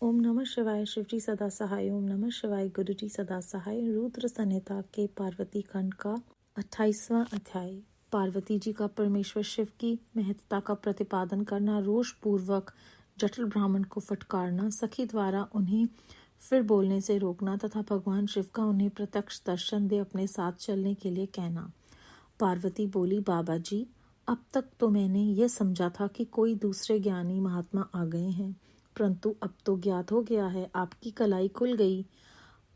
ओम नमः शिवाय। शिवजी सदा सहाय। ओम नमः शिवाय। गुरुजी सदा सहाय। रुद्र संहिता के पार्वती खंड का 28वां अध्याय। पार्वती जी का परमेश्वर शिव की महत्ता का प्रतिपादन करना, रोष पूर्वक जटिल ब्राह्मण को फटकारना, सखी द्वारा उन्हें फिर बोलने से रोकना तथा भगवान शिव का उन्हें प्रत्यक्ष दर्शन दे अपने साथ चलने के लिए कहना। पार्वती बोली, बाबा जी, अब तक तो मैंने यह समझा था कि कोई दूसरे ज्ञानी महात्मा आ गए हैं, परंतु अब तो ज्ञात हो गया है, आपकी कलाई खुल गई।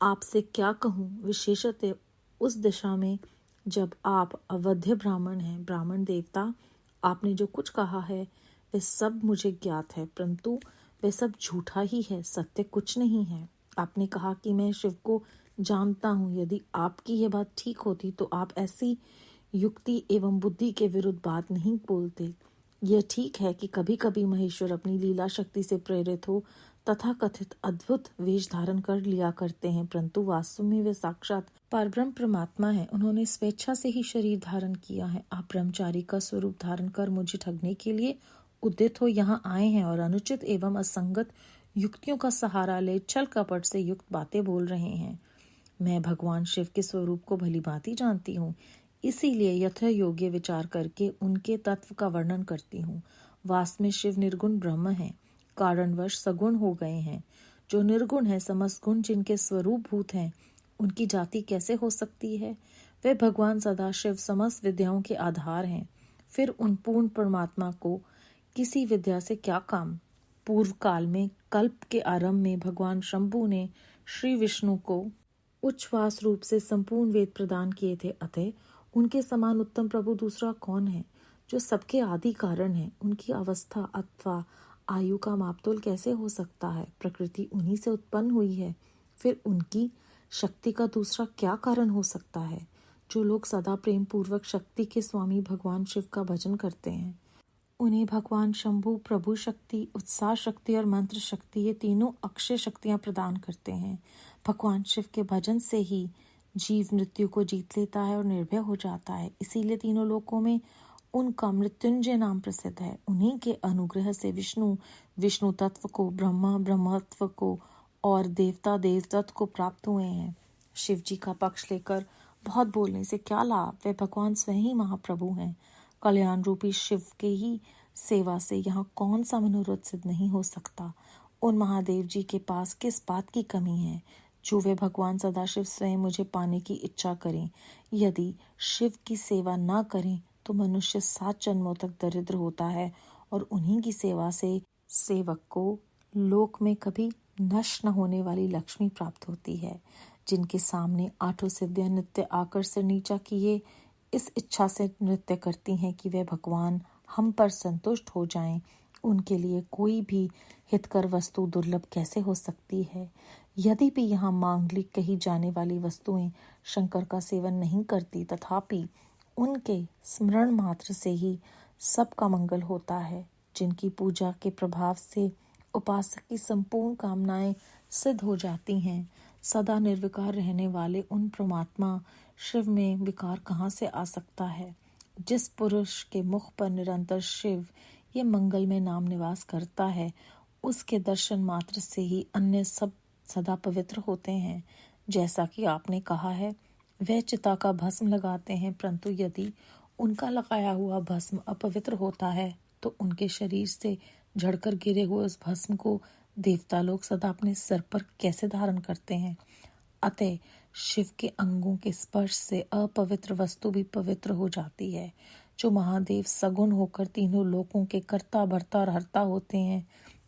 आपसे क्या कहूँ, विशेषतः उस दिशा में जब आप अवध्य ब्राह्मण हैं। ब्राह्मण देवता, आपने जो कुछ कहा है वह सब मुझे ज्ञात है, परंतु वह सब झूठा ही है, सत्य कुछ नहीं है। आपने कहा कि मैं शिव को जानता हूँ। यदि आपकी यह बात ठीक होती तो आप ऐसी युक्ति एवं बुद्धि के विरुद्ध बात नहीं बोलते। यह ठीक है कि कभी कभी महेश्वर अपनी लीला शक्ति से प्रेरित हो तथा कथित अद्भुत वेश धारण कर लिया करते हैं, परंतु वास्तव में वे साक्षात परब्रह्म परमात्मा है। उन्होंने स्वेच्छा से ही शरीर धारण किया है। आप ब्रह्मचारी का स्वरूप धारण कर मुझे ठगने के लिए उद्यत हो यहाँ आए हैं और अनुचित एवं असंगत युक्तियों का सहारा ले छल कपट से युक्त बातें बोल रहे हैं। मैं भगवान शिव के स्वरूप को भली भांति जानती हूँ, इसीलिए यथा योग्य विचार करके उनके तत्व का वर्णन करती हूँ। वास्तव में शिव निर्गुण ब्रह्म है, कारणवश सगुण हो गए हैं। जो निर्गुण है, समस्त गुण जिनके स्वरूप भूत हैं, उनकी जाति कैसे हो सकती है? वे भगवान सदाशिव समस्त विद्याओं के आधार हैं। फिर उन पूर्ण परमात्मा को किसी विद्या से क्या काम? पूर्व काल में, कल्प के आरंभ में भगवान शंभु ने श्री विष्णु को उच्छ्वास रूप से संपूर्ण वेद प्रदान किए थे, अतः उनके समान उत्तम प्रभु दूसरा कौन है? जो सबके आदि कारण है, उनकी अवस्था अथवा आयु का मापतोल कैसे हो सकता है? प्रकृति उन्हीं से उत्पन्न हुई है, फिर उनकी शक्ति का दूसरा क्या कारण हो सकता है? जो लोग सदा प्रेम पूर्वक शक्ति के स्वामी भगवान शिव का भजन करते हैं, उन्हें भगवान शंभु प्रभु शक्ति, उत्साह शक्ति और मंत्र शक्ति, ये तीनों अक्षय शक्तियां प्रदान करते हैं। भगवान शिव के भजन से ही जीव मृत्यु को जीत लेता है और निर्भय हो जाता है। इसीलिए तीनों लोकों में उनका मृत्युंजय नाम प्रसिद्ध है। उन्हीं के अनुग्रह से विष्णु तत्व को, ब्रह्मा ब्रह्मत्व को और देवता देवतत्व को प्राप्त हुए हैं। शिव जी का पक्ष लेकर बहुत बोलने से क्या लाभ? वे भगवान स्वयं ही महाप्रभु हैं। कल्याण रूपी शिव के ही सेवा से यहाँ कौन सा मनोरथ सिद्ध नहीं हो सकता? उन महादेव जी के पास किस बात की कमी है जो वे भगवान सदाशिव स्वयं मुझे पाने की इच्छा करें? यदि शिव की सेवा न करें तो मनुष्य 7 जन्मों तक दरिद्र होता है और उन्हीं की सेवा से सेवक को लोक में कभी नष्ट न होने वाली लक्ष्मी प्राप्त होती है। जिनके सामने 8 सिद्धियां नित्य आकर सिर नीचा किए इस इच्छा से नृत्य करती हैं कि वे भगवान हम पर संतुष्ट हो जाएं, उनके लिए कोई भी हितकर वस्तु दुर्लभ कैसे हो सकती है? यदि भी यहाँ मांगलिक कही जाने वाली वस्तुएं शंकर का सेवन नहीं करती, तथापि उनके स्मरण मात्र से ही सबका मंगल होता है। जिनकी पूजा के प्रभाव से उपासक की संपूर्ण कामनाएं सिद्ध हो जाती हैं, सदा निर्विकार रहने वाले उन परमात्मा शिव में विकार कहाँ से आ सकता है? जिस पुरुष के मुख पर निरंतर शिव ये मंगल में नाम निवास करता है, उसके दर्शन मात्र से ही अन्य सब सदा पवित्र होते हैं। जैसा कि आपने कहा है, वह चिता का भस्म लगाते हैं, परंतु यदि उनका लगाया हुआ भस्म अपवित्र होता है तो उनके शरीर से झड़कर गिरे हुए उस भस्म को देवता लोग सदा अपने सिर पर कैसे धारण करते हैं? अतः शिव के अंगों के स्पर्श से अपवित्र वस्तु भी पवित्र हो जाती है। जो महादेव सगुण होकर तीनों लोकों के कर्ता भर्ता और हर्ता होते हैं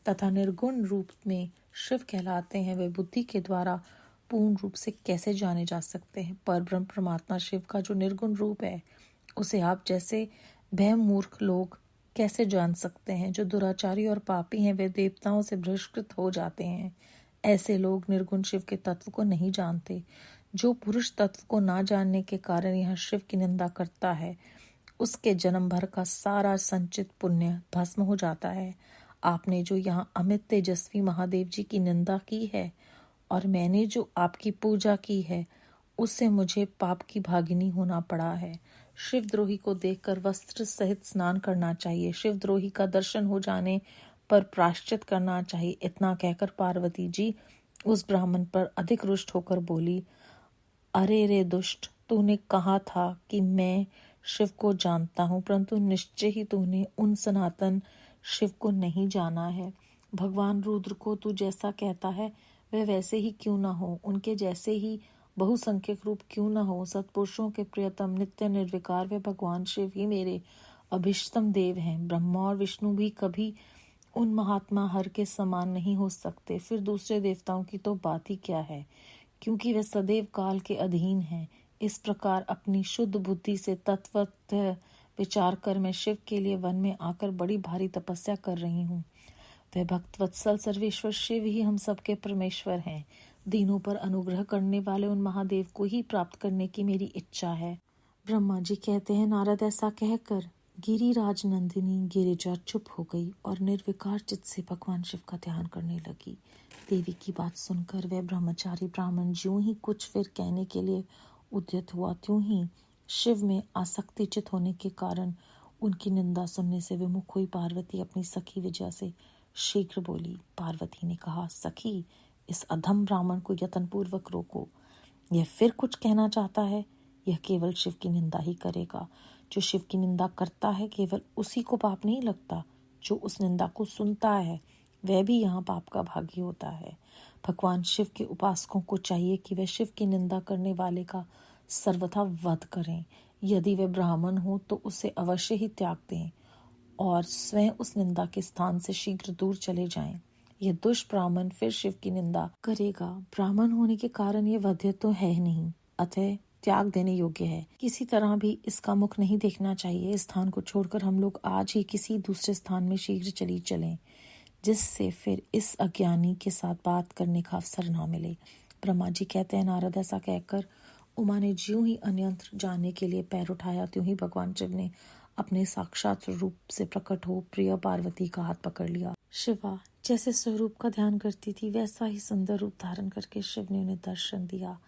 तथा निर्गुण रूप में शिव कहलाते हैं, वे बुद्धि के द्वारा पूर्ण रूप से कैसे जाने जा सकते हैं? पर ब्रह्म परमात्मा शिव का जो निर्गुण रूप है, उसे आप जैसे भय मूर्ख लोग कैसे जान सकते हैं? जो दुराचारी और पापी हैं, वे देवताओं से बहिष्कृत हो जाते हैं। ऐसे लोग निर्गुण शिव के तत्व को नहीं जानते। जो पुरुष तत्व को ना जानने के कारण यह शिव की निंदा करता है, उसके जन्म भर का सारा संचित पुण्य भस्म हो जाता है। आपने जो यहाँ अमित तेजस्वी महादेव जी की निंदा की है और मैंने जो आपकी पूजा की है, उससे मुझे पाप की भागिनी होना पड़ा है। शिवद्रोही को देखकर वस्त्र सहित स्नान करना चाहिए। शिवद्रोही का दर्शन हो जाने पर प्रायश्चित करना चाहिए। इतना कहकर पार्वती जी उस ब्राह्मण पर अधिक रुष्ट होकर बोली, अरे रे दुष्ट, तूने कहा था कि मैं शिव को जानता हूँ, परंतु निश्चय ही तूने उन सनातन शिव को नहीं जाना है। भगवान रुद्र को तू जैसा कहता है वह वैसे ही क्यों न हो, उनके जैसे ही बहुसंख्यक रूप क्यों न हो। सत्पुरुषों के प्रियतम नित्य निर्विकार वे भगवान शिव ही मेरे अभिष्टम देव हैं। ब्रह्मा और विष्णु भी कभी उन महात्मा हर के समान नहीं हो सकते। फिर दूसरे देवताओं की तो बात ही क्या है, क्योंकि वे सदैव काल के अधीन हैं। इस प्रकार अपनी शुद्ध बुद्धि से तत्वतः विचार कर मैं शिव के लिए वन में आकर बड़ी भारी तपस्या कर रही हूँ। वह भक्तवत्सल सर्वेश्वर शिव ही हम सबके परमेश्वर हैं। दीनों पर अनुग्रह करने वाले उन महादेव को ही प्राप्त करने की मेरी इच्छा है। ब्रह्मा जी कहते हैं, नारद ऐसा कहकर गिरिराज नंदिनी गिरिजा चुप हो गई और निर्विकार चित्त से भगवान शिव का ध्यान करने लगी। देवी की बात सुनकर वह ब्रह्मचारी ब्राह्मण ज्यों ही कुछ फिर कहने के लिए उद्यत हुआ, त्यों ही शिव में आसक्ति चित होने के कारण उनकी निंदा सुनने से विमुख हुई पार्वती अपनी सखी विजया से शीघ्र बोली। पार्वती ने कहा, सखी, इस अधम ब्राह्मण को यत्नपूर्वक रोको। यह फिर कुछ कहना चाहता है। यह केवल शिव की निंदा ही करेगा। जो शिव की निंदा करता है केवल उसी को पाप नहीं लगता, जो उस निंदा को सुनता है वह भी यहाँ पाप का भागी होता है। भगवान शिव के उपासकों को चाहिए कि वे शिव की निंदा करने वाले का सर्वथा वध करें। यदि वे ब्राह्मण हो तो उसे अवश्य ही त्याग दें और स्वयं उस निंदा के स्थान से शीघ्र दूर चले जाएं। यह दुष्ट ब्राह्मण फिर शिव की निंदा करेगा। ब्राह्मण होने के कारण यह वध्य तो है नहीं, अतः त्याग देने योग्य है। किसी तरह भी इसका मुख नहीं देखना चाहिए। इस स्थान को छोड़कर हम लोग आज ही किसी दूसरे स्थान में शीघ्र चलें, जिससे फिर इस अज्ञानी के साथ बात करने का अवसर ना मिले। ब्रह्मा जी कहते हैं, नारद ऐसा कहकर उमा ने ज्यों ही अन्यंत्र जाने के लिए पैर उठाया, त्यों ही भगवान शिव ने अपने साक्षात रूप से प्रकट हो प्रिय पार्वती का हाथ पकड़ लिया। शिवा जैसे स्वरूप का ध्यान करती थी वैसा ही सुंदर रूप धारण करके शिव ने उन्हें दर्शन दिया।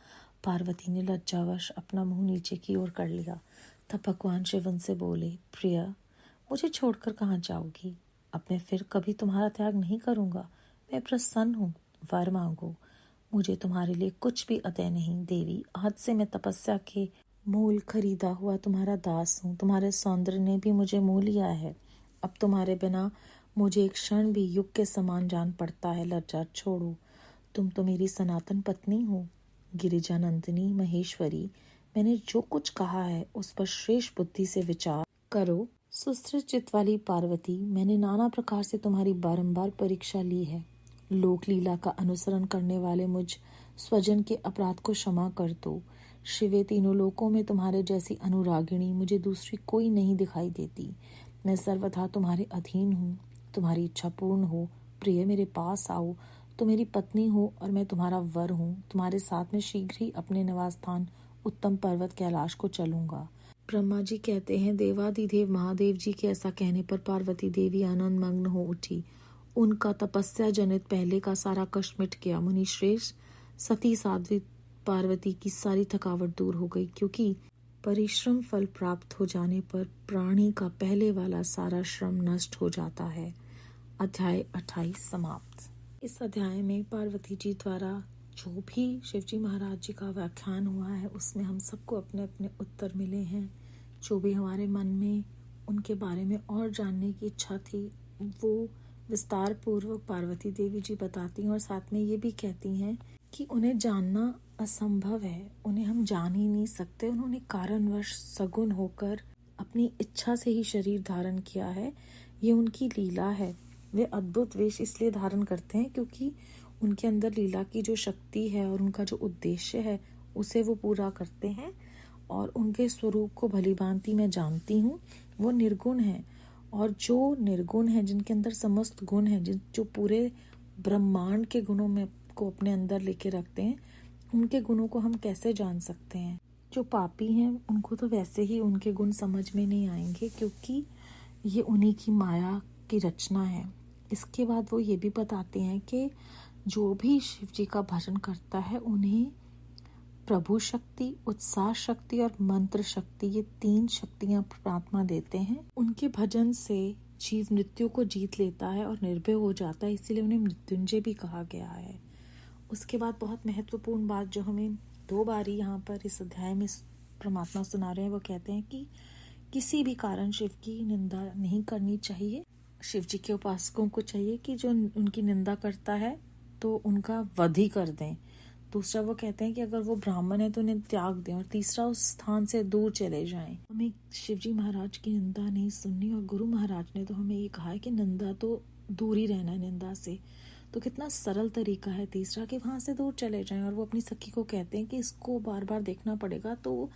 पार्वती ने लज्जावश अपना मुंह नीचे की ओर कर लिया। तब भगवान शिव उनसे बोले, प्रिय, मुझे छोड़कर कहाँ जाओगी? अब मैं फिर कभी तुम्हारा त्याग नहीं करूँगा। मैं प्रसन्न हूँ, वर मांगो। मुझे तुम्हारे लिए कुछ भी अतः नहीं। देवी, आज से मैं तपस्या के मूल खरीदा हुआ तुम्हारा दास हूँ। तुम्हारे सौंदर्य ने भी मुझे मोह लिया है। अब तुम्हारे बिना मुझे एक क्षण भी युग के समान जान पड़ता है। लज्जा छोड़ो, तुम तो मेरी सनातन पत्नी हो। गिरिजा नंदिनी महेश्वरी, मैंने जो कुछ कहा है उस पर श्रेष्ठ बुद्धि से विचार करो। सुस्थिर चित्त वाली पार्वती, मैंने नाना प्रकार से तुम्हारी बारंबार परीक्षा ली है। लोक लीला का अनुसरण करने वाले मुझ स्वजन के अपराध को क्षमा कर दो। शिवे, तीनों लोकों में तुम्हारे जैसी अनुरागिणी मुझे दूसरी कोई नहीं दिखाई देती। मैं सर्वथा तुम्हारे अधीन हूँ। तुम्हारी इच्छा पूर्ण हो, प्रिय, मेरे पास आओ। तुम मेरी पत्नी हो और मैं तुम्हारा वर हूँ। तुम्हारे साथ में शीघ्र ही अपने निवास स्थान उत्तम पर्वत कैलाश को चलूंगा। ब्रह्मा जी कहते हैं, देवादिदेव महादेव जी के ऐसा कहने पर पार्वती देवी आनंद मग्न हो उठी। उनका तपस्या जनित पहले का सारा कष्ट मिट गया। मुनि श्रेष्ठ सती साध्वी पार्वती की सारी थकावट दूर हो गई, क्योंकि परिश्रम फल प्राप्त हो जाने पर प्राणी का पहले वाला सारा श्रम नष्ट हो जाता है। अध्याय 28 समाप्त। इस अध्याय में पार्वती जी द्वारा जो भी शिवजी महाराज जी का व्याख्यान हुआ है उसमें हम सबको अपने अपने उत्तर मिले हैं। जो भी हमारे मन में उनके बारे में और जानने की इच्छा थी वो विस्तार पूर्वक पार्वती देवी जी बताती हैं और साथ में ये भी कहती हैं कि उन्हें जानना असंभव है, उन्हें हम जान ही नहीं सकते। उन्होंने कारणवश सगुण होकर अपनी इच्छा से ही शरीर धारण किया है। ये उनकी लीला है। वे अद्भुत वेश इसलिए धारण करते हैं क्योंकि उनके अंदर लीला की जो शक्ति है और उनका जो उद्देश्य है उसे वो पूरा करते हैं। और उनके स्वरूप को भली भांति मैं जानती हूँ, वो निर्गुण है। और जो निर्गुण है, जिनके अंदर समस्त गुण है, जो पूरे ब्रह्मांड के गुणों में को अपने अंदर लेके रखते हैं, उनके गुणों को हम कैसे जान सकते हैं? जो पापी हैं उनको तो वैसे ही उनके गुण समझ में नहीं आएंगे, क्योंकि ये उन्हीं की माया की रचना है। इसके बाद वो ये भी बताते हैं कि जो भी शिव जी का भजन करता है उन्हें प्रभु शक्ति, उत्साह शक्ति और मंत्र शक्ति, ये 3 शक्तियां परमात्मा देते हैं। उनके भजन से जीव मृत्यु को जीत लेता है और निर्भय हो जाता है, इसीलिए उन्हें मृत्युंजय भी कहा गया है। उसके बाद बहुत महत्वपूर्ण बात जो हमें 2 बारी यहाँ पर इस अध्याय में परमात्मा सुना रहे हैं, वो कहते हैं कि किसी भी कारण शिव की निंदा नहीं करनी चाहिए। शिव जी के उपासकों को चाहिए कि जो उनकी निंदा करता है तो उनका वध ही कर दें। दूसरा वो कहते हैं कि अगर वो ब्राह्मण है तो उन्हें त्याग दें, और तीसरा उस स्थान से दूर चले जाएं। हमें शिवजी महाराज की निंदा नहीं सुननी, और गुरु महाराज ने तो हमें ये कहा है कि निंदा तो दूर ही रहना है निंदा से। तो कितना सरल तरीका है तीसरा कि वहाँ से दूर चले जाएं। और वो अपनी सखी को कहते हैं कि इसको बार बार देखना पड़ेगा, तो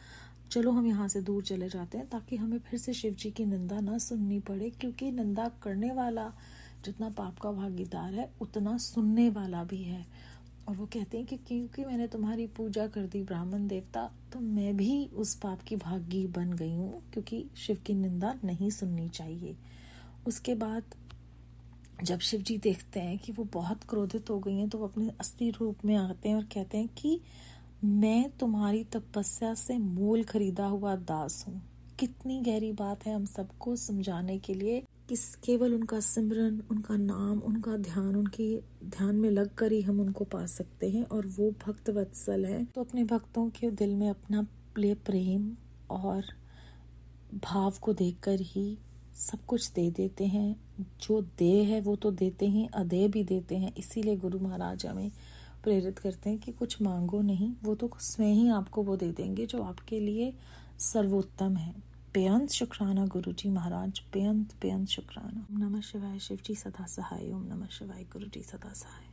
चलो हम यहाँ से दूर चले जाते हैं ताकि हमें फिर से शिव जी की निंदा ना सुननी पड़े, क्योंकि निंदा करने वाला जितना पाप का भागीदार है उतना सुनने वाला भी है। और वो कहते हैं कि क्योंकि मैंने तुम्हारी पूजा कर दी ब्राह्मण देवता, तो मैं भी उस पाप की भागी बन गई हूँ, क्योंकि शिव की निंदा नहीं सुननी चाहिए। उसके बाद जब शिव जी देखते हैं कि वो बहुत क्रोधित हो गई हैं, तो वो अपने असली रूप में आते हैं और कहते हैं कि मैं तुम्हारी तपस्या से मोल खरीदा हुआ दास हूँ। कितनी गहरी बात है हम सबको समझाने के लिए कि केवल उनका सिमरन, उनका नाम, उनका ध्यान, उनके ध्यान में लगकर ही हम उनको पा सकते हैं। और वो भक्त वत्सल है, तो अपने भक्तों के दिल में अपना प्रेम और भाव को देखकर ही सब कुछ दे देते हैं। जो देह है वो तो देते ही, अदेह भी देते हैं। इसीलिए गुरु महाराज हमें प्रेरित करते हैं कि कुछ मांगो नहीं, वो तो स्वयं ही आपको वो दे देंगे जो आपके लिए सर्वोत्तम है। बेअंत शुक्राना गुरु जी महाराज, बेअंत शुक्राना। ओम नमः शिवाय। शिव जी सदा सहाय। ओम नमः शिवाय। गुरु जी सदा सहाय।